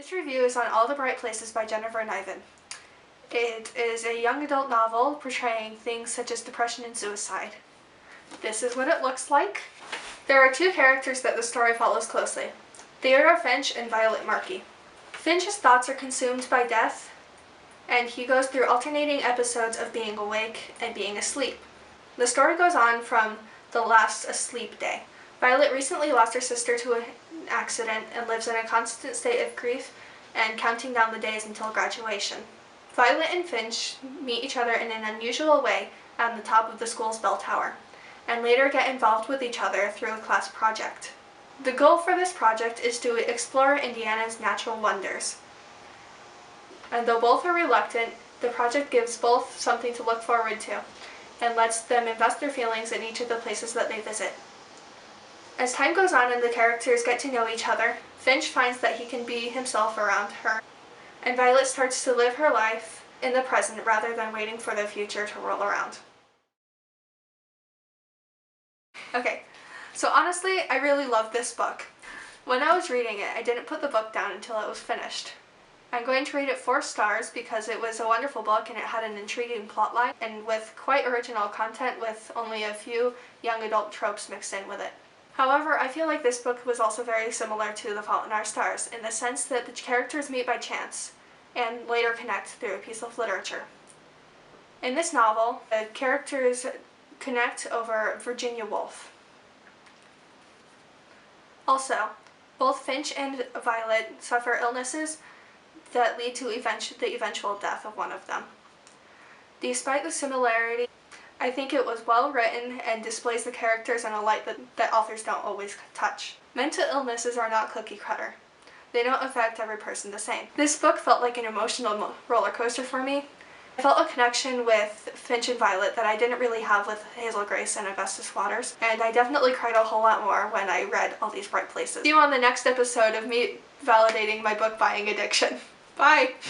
This review is on All the Bright Places by Jennifer Niven. It is a young adult novel portraying things such as depression and suicide. This is what it looks like. There are two characters that the story follows closely: Theodore Finch and Violet Markey. Finch's thoughts are consumed by death, and he goes through alternating episodes of being awake and being asleep. The story goes on from the last asleep day. Violet recently lost her sister to an accident and lives in a constant state of grief and counting down the days until graduation. Violet and Finch meet each other in an unusual way on the top of the school's bell tower, and later get involved with each other through a class project. The goal for this project is to explore Indiana's natural wonders. And though both are reluctant, the project gives both something to look forward to and lets them invest their feelings in each of the places that they visit. As time goes on and the characters get to know each other, Finch finds that he can be himself around her, and Violet starts to live her life in the present rather than waiting for the future to roll around. Okay, so honestly, I really loved this book. When I was reading it, I didn't put the book down until it was finished. I'm going to rate it 4 stars because it was a wonderful book and it had an intriguing plotline and with quite original content with only a few young adult tropes mixed in with it. However, I feel like this book was also very similar to The Fault in Our Stars in the sense that the characters meet by chance and later connect through a piece of literature. In this novel, the characters connect over Virginia Woolf. Also, both Finch and Violet suffer illnesses that lead to the eventual death of one of them. Despite the similarity, I think it was well written and displays the characters in a light that authors don't always touch. Mental illnesses are not cookie cutter. They don't affect every person the same. This book felt like an emotional roller coaster for me. I felt a connection with Finch and Violet that I didn't really have with Hazel Grace and Augustus Waters, and I definitely cried a whole lot more when I read All These Bright Places. See you on the next episode of me validating my book buying addiction. Bye!